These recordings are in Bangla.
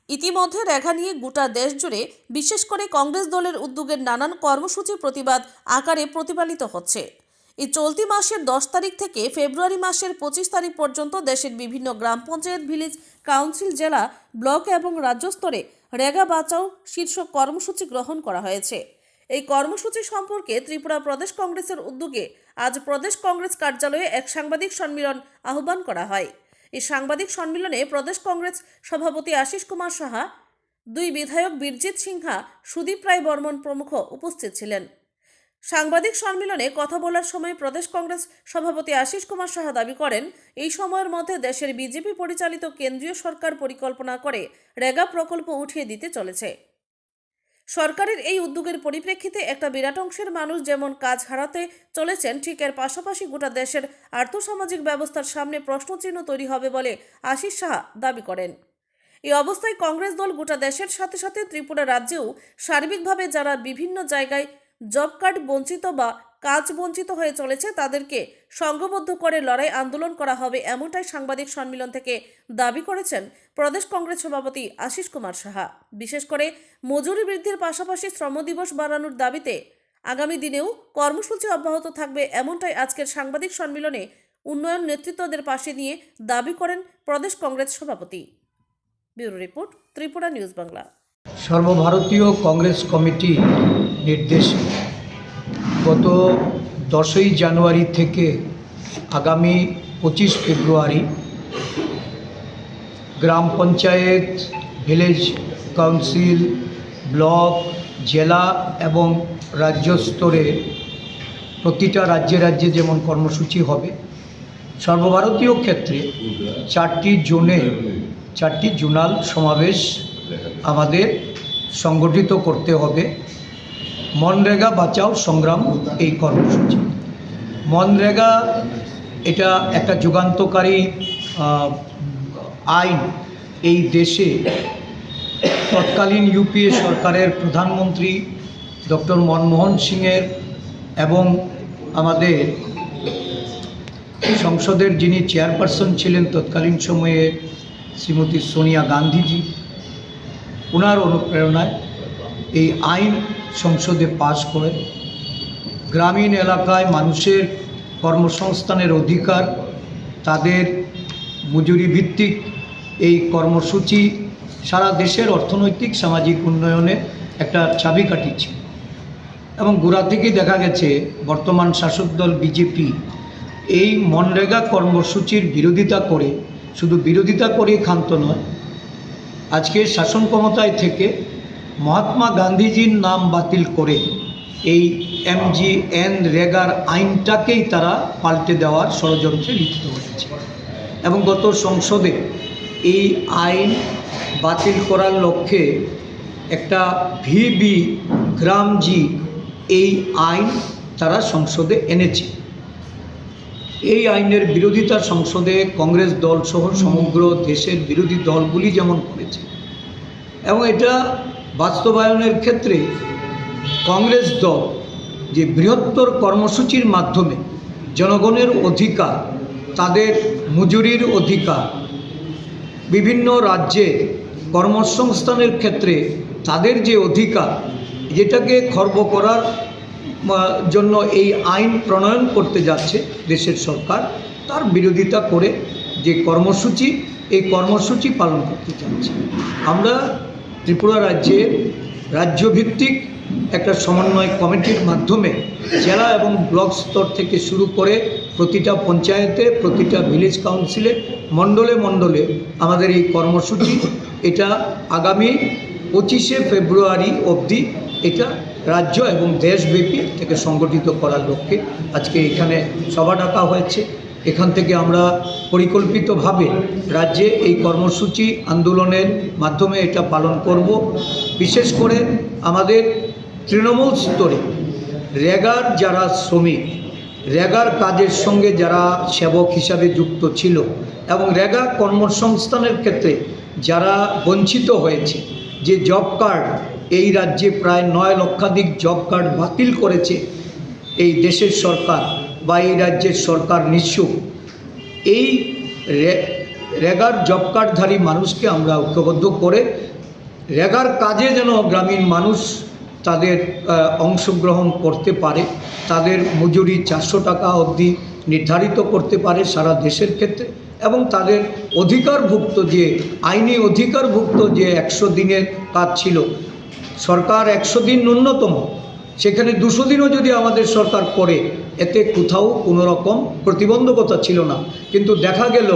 ইতিমধ্যে রেখা নিয়ে গোটা দেশ জুড়ে বিশেষ করে কংগ্রেস দলের উদ্যোগের নানান কর্মসূচি প্রতিবাদ আকারে প্রতিপালিত হচ্ছে। এই চলতি মাসের 10 তারিখ থেকে ফেব্রুয়ারি মাসের 25 তারিখ পর্যন্ত দেশের বিভিন্ন গ্রাম পঞ্চায়েত, ভিলেজ কাউন্সিল, জেলা, ব্লক এবং রাজ্য স্তরে রেগা বাঁচাও শীর্ষক কর্মসূচি গ্রহণ করা হয়েছে। এই কর্মসূচি সম্পর্কে ত্রিপুরা প্রদেশ কংগ্রেসের উদ্যোগে আজ প্রদেশ কংগ্রেস কার্যালয়ে এক সাংবাদিক সম্মেলন আহ্বান করা হয়। এই সাংবাদিক সম্মেলনে প্রদেশ কংগ্রেস সভাপতি আশিস কুমার সাহা, দুই বিধায়ক বীরজিৎ সিনহা, সুদীপ রায় বর্মন প্রমুখ উপস্থিত ছিলেন। সাংবাদিক সম্মেলনে কথা বলার সময় প্রদেশ কংগ্রেস সভাপতি আশিস কুমার সাহা দাবি করেন, এই সময়ের মধ্যে দেশের বিজেপি পরিচালিত কেন্দ্রীয় সরকার পরিকল্পনা করে রেগা প্রকল্প উঠিয়ে দিতে চলেছে। সরকারের এই উদ্যোগের পরিপ্রেক্ষিতে একটা বিরাট অংশের মানুষ যেমন কাজ হারাতে চলেছেন, ঠিক এর পাশাপাশি গোটা দেশের আর্থসামাজিক ব্যবস্থার সামনে প্রশ্নচিহ্ন তৈরি হবে বলে আশিস সাহা দাবি করেন। এই অবস্থায় কংগ্রেস দল গোটা দেশের সাথে সাথে ত্রিপুরা রাজ্যেও সার্বিকভাবে যারা বিভিন্ন জায়গায় জব কার্ড বঞ্চিত বা কাজ বঞ্চিত হয়ে চলেছে তাদেরকে সংঘবদ্ধ করে লড়াই আন্দোলন করা হবে, এমনটাই সাংবাদিক সম্মেলন থেকে দাবি করেছেন প্রদেশ কংগ্রেস সভাপতি আশিস কুমার সাহা। বিশেষ করে মজুরি বৃদ্ধির পাশাপাশি শ্রম দিবস বাড়ানোর দাবিতে আগামী দিনেও কর্মসূচি অব্যাহত থাকবে, এমনটাই আজকের সাংবাদিক সম্মেলনে উন্নয়ন নেতৃত্বদের পাশে নিয়ে দাবি করেন প্রদেশ কংগ্রেস সভাপতি। Bureau report, Tripura news Bangla. সর্বভারতীয় কংগ্রেস কমিটি নির্দেশে গত 10ই জানুয়ারি থেকে আগামী 25 ফেব্রুয়ারি গ্রাম পঞ্চায়েত, ভিলেজ কাউন্সিল, ব্লক, জেলা এবং রাজ্য স্তরে প্রতিটা রাজ্যে রাজ্যে যেমন কর্মসূচি হবে, সর্বভারতীয় ক্ষেত্রে 4টি জোনে 4টি জোনাল সমাবেশ আমাদের সংগঠিত করতে হবে। মনরেগা বাঁচাও সংগ্রাম এই কর্মসূচি। মনরেগা এটা একটা যুগান্তকারী আইন। এই দেশে তৎকালীন ইউপিএ সরকারের প্রধানমন্ত্রী ডক্টর মনমোহন সিংয়ের এবং আমাদের সংসদের যিনি চেয়ারপারসন ছিলেন তৎকালীন সময়ে শ্রীমতী সোনিয়া গান্ধীজি, ওনার অনুপ্রেরণায় এই আইন সংসদে পাশ করে গ্রামীণ এলাকায় মানুষের কর্মসংস্থানের অধিকার, তাদের মজুরি ভিত্তিক এই কর্মসূচি সারা দেশের অর্থনৈতিক সামাজিক উন্নয়নে একটা চাবিকাঠি ছিল। এবং গোড়া থেকেই দেখা গেছে বর্তমান শাসক দল বিজেপি এই মনরেগা কর্মসূচির বিরোধিতা করে, শুধু বিরোধিতা করেই ক্ষান্ত নয়, আজকে শাসন ক্ষমতায় থেকে মহাত্মা গান্ধীজির নাম বাতিল করে এই MGNরেগার আইনটাকেই তারা পাল্টে দেওয়ার ষড়যন্ত্রে লিপ্ত হয়েছে। এবং গত সংসদে এই আইন বাতিল করার লক্ষ্যে একটা VB গ্রামজি এই আইন তারা সংসদে এনেছে। এই আইনের বিরোধিতা সংসদে কংগ্রেস দল সহ সমগ্র দেশের বিরোধী দলগুলি যেমন করেছে, এবং এটা বাস্তবায়নের ক্ষেত্রে কংগ্রেস দল যে বৃহত্তর কর্মসূচির মাধ্যমে জনগণের অধিকার, তাদের মজুরির অধিকার, বিভিন্ন রাজ্যে কর্মসংস্থানের ক্ষেত্রে তাদের যে অধিকার, যেটাকে খর্ব করার জন্য এই আইন প্রণয়ন করতে যাচ্ছে দেশের সরকার, তার বিরোধিতা করে যে কর্মসূচি, এই কর্মসূচি পালন করতে যাচ্ছে। আমরা ত্রিপুরা রাজ্যের রাজ্যভিত্তিক একটা সমন্বয় কমিটির মাধ্যমে জেলা এবং ব্লক স্তর থেকে শুরু করে প্রতিটা পঞ্চায়েতে, প্রতিটা ভিলেজ কাউন্সিলে, মণ্ডলে মণ্ডলে আমাদের এই কর্মসূচি এটা আগামী 25শে ফেব্রুয়ারি অবধি এটা রাজ্য এবং দেশব্যাপী থেকে সংগঠিত করার লক্ষ্যে আজকে এখানে সভা ডাকা হয়েছে। এখান থেকে আমরা পরিকল্পিতভাবে রাজ্যে এই কর্মসূচি আন্দোলনের মাধ্যমে এটা পালন করব। বিশেষ করে আমাদের তৃণমূল স্তরে রেগার যারা শ্রমিক, রেগার কাজের সঙ্গে যারা সেবক হিসাবে যুক্ত ছিল এবং রেগা কর্মসংস্থানের ক্ষেত্রে যারা বঞ্চিত হয়েছে, যে জব কার্ড এই রাজ্যে প্রায় 9 লক্ষাধিক জব কার্ড বাতিল করেছে এই দেশের সরকার বা এই রাজ্যের সরকার নিঃস্ব, এই রেগার জব কার্ডধারী মানুষকে আমরা ঐক্যবদ্ধ করে রেগার কাজে যেন গ্রামীণ মানুষ তাদের অংশগ্রহণ করতে পারে, তাদের মজুরি 400 টাকা অবধি নির্ধারিত করতে পারে সারা দেশের ক্ষেত্রে, এবং তাদের অধিকারভুক্ত যে আইনি অধিকারভুক্ত যে 100 দিনের কাজ ছিল, সরকার 100 দিন ন্যূনতম, সেখানে 200 দিনও যদি আমাদের সরকার করে, এতে কোথাও কোনো রকম প্রতিবন্ধকতা ছিল না। কিন্তু দেখা গেল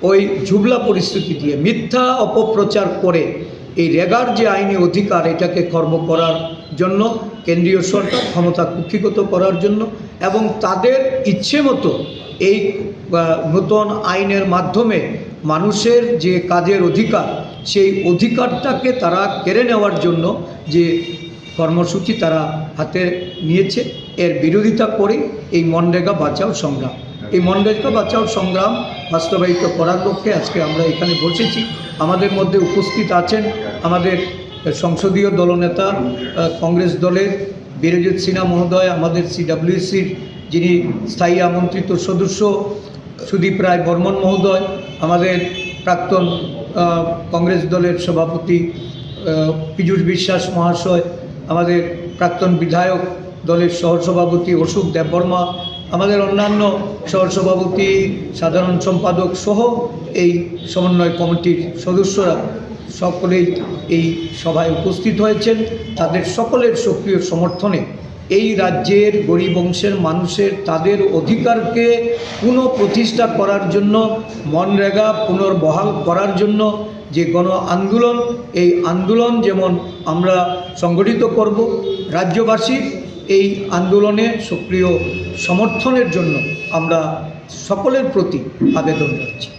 ওই ঝুবলা পরিস্থিতি দিয়ে মিথ্যা অপপ্রচার করে এই রেগার যে আইনি অধিকার, এটাকে খর্ব করার জন্য কেন্দ্রীয় সরকার ক্ষমতা কুক্ষিগত করার জন্য, এবং তাদের ইচ্ছে মতো এই নতুন আইনের মাধ্যমে মানুষের যে কাজের অধিকার, সেই অধিকারটাকে তারা কেড়ে নেওয়ার জন্য যে কর্মসূচি তারা হাতে নিয়েছে, এর বিরোধিতা করে এই মনরেগা বাঁচাও সংগ্রাম। এই মনরেগা বাঁচাও সংগ্রাম বাস্তবায়িত করার লক্ষ্যে আজকে আমরা এখানে বসেছি। আমাদের মধ্যে উপস্থিত আছেন আমাদের সংসদীয় দলনেতা কংগ্রেস দলের বীরজিৎ সিনহা মহোদয়, আমাদের CWCর যিনি স্থায়ী আমন্ত্রিত সদস্য সুদীপ রায় বর্মন মহোদয়, আমাদের প্রাক্তন কংগ্রেস দলের সভাপতি পীযূষ বিশ্বাস মহাশয়, আমাদের প্রাক্তন বিধায়ক দলের সহসভাপতি অশোক দেববর্মা, আমাদের অন্যান্য সহসভাপতি, সাধারণ সম্পাদক সহ এই সমন্বয় কমিটির সদস্যরা সকলেই এই সভায় উপস্থিত হয়েছেন। তাদের সকলের সক্রিয় সমর্থনে এই রাজ্যের গরিব অংশের মানুষের তাদের অধিকারকে পুনঃপ্রতিষ্ঠা করার জন্য, মনরেগা পুনর্বহাল করার জন্য যে গণ আন্দোলন, এই আন্দোলন যেমন আমরা সংগঠিত করব, রাজ্যবাসীর এই আন্দোলনে সক্রিয় সমর্থনের জন্য আমরা সকলের প্রতি আবেদন রাখছি।